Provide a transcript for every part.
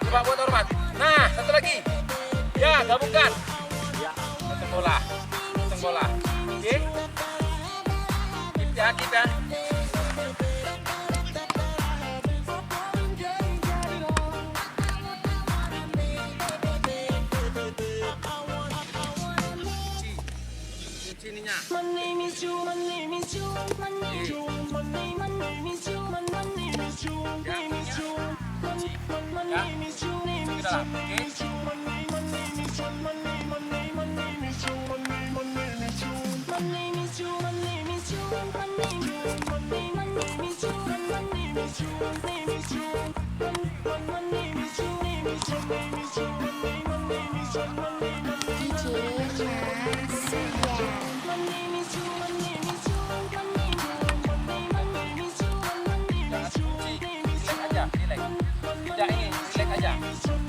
Coba buat hormat. Nah, satu lagi. Ya, gabungkan. Ya, potong bola. Potong bola. Oke. Kita. Cuci ininya.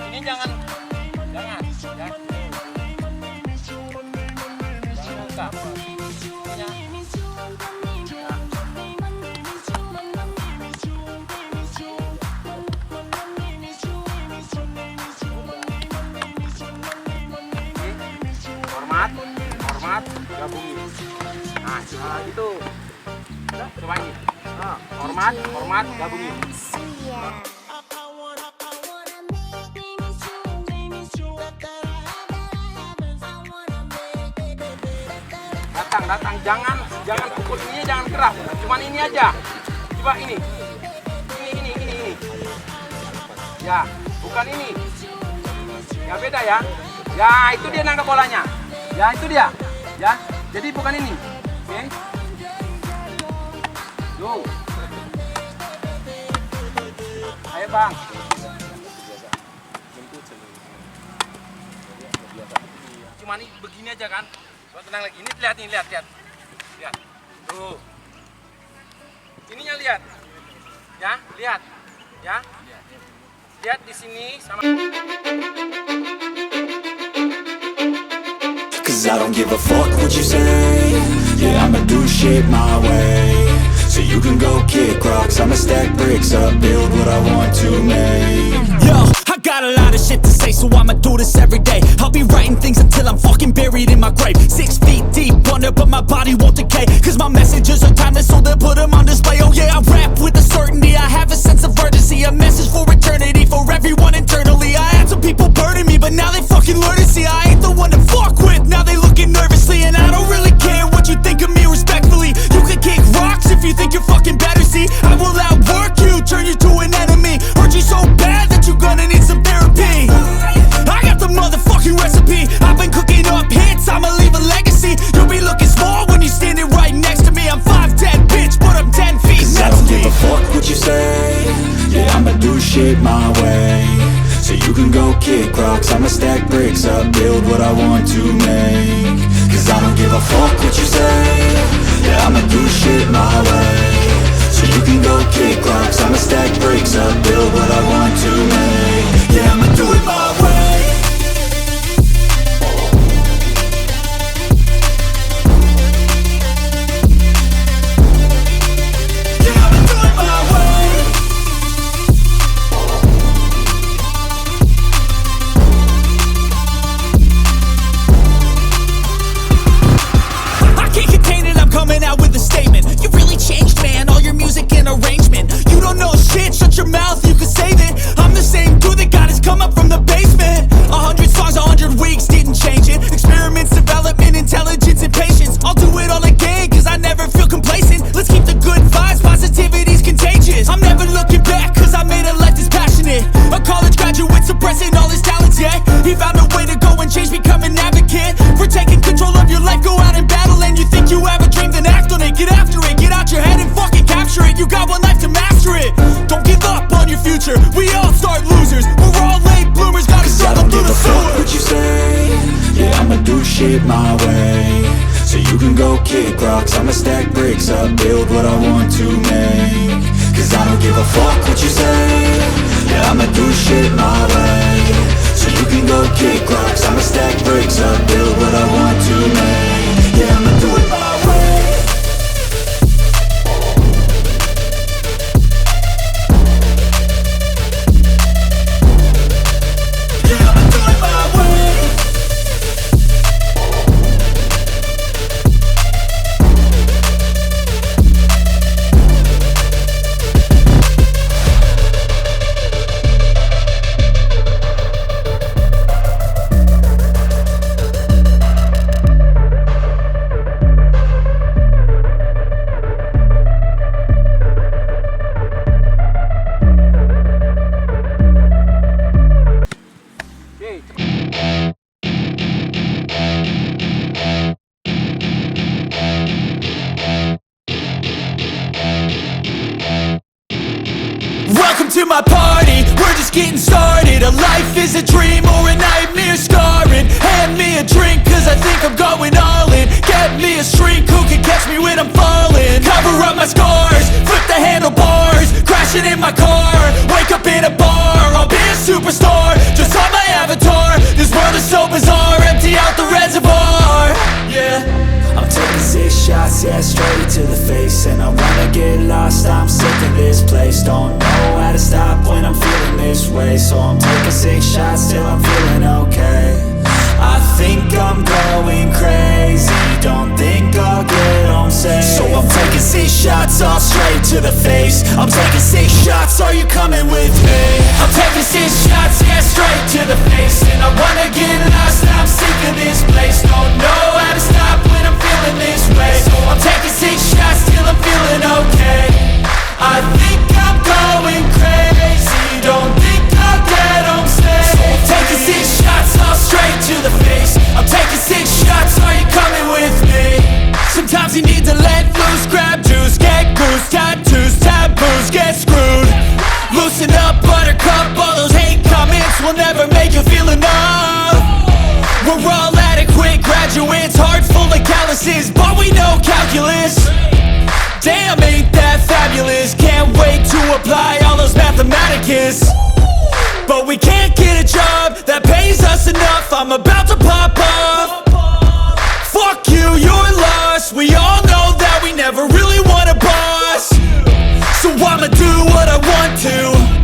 Ini jangan ya. Jangan buka. Hormat, gabungin. Nah, gitu. Coba ini. Hormat, gabungin. Datang, jangan pukul ini, jangan keras, cuman ini aja. Coba ini. Ya, bukan ini. Ya beda ya. Ya itu dia nangkap bolanya. Ya itu dia. Ya, jadi bukan ini. Oke. Yo. Ayo bang. Cuman ini begini aja kan. Tenang lagi, ini lihat. Tuh. Ininya lihat. Ya, lihat. Ya. Lihat di sini sama. Cause I don't give a fuck what you say. Yeah, I'ma do shit my way. So you can go kick rocks, I'ma stack bricks up, build what I want to make. Yo, I got a lot of shit to say, so I'ma do this every day. I'll be writing things until I'm fucking buried in my grave. 6 feet deep under, but my body won't decay. Cause my messages are timeless, so they'll put them on display. Oh yeah, I rap with a certainty, I have a sense of urgency. A message for eternity, for everyone internally. I had some people burning me, but now they fucking learn to see I ain't the one to fuck with. Now they looking nervously, and I don't really care what you think of me respectfully. You can kick rocks if you think you're fucking better, see I will outwork you, turn you to an enemy. Hurt you so bad that you're gonna need some therapy. I got the motherfucking recipe, I've been cooking up hits, I'ma leave a legacy. You'll be looking small when you're standing right next to me. I'm 5'10", bitch, but I'm 10 feet next to me. I don't give a fuck what you say. Yeah, I'ma do shit my way. So you can go kick rocks, I'ma stack bricks up, build what I want to make. Cause I don't give a fuck what you say. Yeah, I'ma do shit my way. So you can go kick rocks, I'ma stack bricks up, build what I want to make. Yeah, I'ma do it my way. Yeah, I'ma do it my way. go kick rocks, I'ma stack bricks up, build what I want to make. Cause I don't give a fuck what you say, yeah, I'ma do shit my way. So you can go kick rocks, I'ma stack bricks up, build what I want to make. Yeah, I'ma do it my way. Yeah, I'ma do it my way. Oke, Welcome to my party, we're just getting started. A life is a dream or a nightmare scarring. Hand me a drink cause I think I'm going all in. Get me a shrink who can catch me when I'm falling. Cover up my scars, flip the handlebars, crashing in my car, wake up in a bar. I'll be a superstar, just on my avatar. This world is so bizarre, empty out the reservoir. Yeah, I'm taking 6 shots, yeah, straight to the face. And I wanna get lost, I'm sick of this place. Don't know how to stop when I'm feeling this way. So I'm taking 6 shots till I'm feeling okay. I think I'm going crazy, don't think I'll get home safe. So I'm taking 6 shots, all straight to the face. I'm taking 6 shots, are you coming with me? I'm taking 6 shots, yeah, straight to the face. And I wanna get lost, I'm sick of this place. Don't know how to stop when I'm feeling this way. So I'm taking 6 shots till I'm feeling okay. I think I'm going crazy, don't think I'll get home safe. So I'm taking 6 shots, all straight to the face. I'm taking 6 shots, are you coming with me? Sometimes you need to let loose, grab juice, get goose, tattoos, taboos, get screwed. Loosen up, buttercup, all those hate comments will never make you feel enough. We're all adequate graduates, heart full of calluses, but we know calculus. Damn, ain't that fabulous? Can't wait to apply all those mathematicus. But we can't get a job that pays us enough. I'm about to pop off. Fuck you, you're lost. We all know that we never really want a boss. So I'ma do what I want to.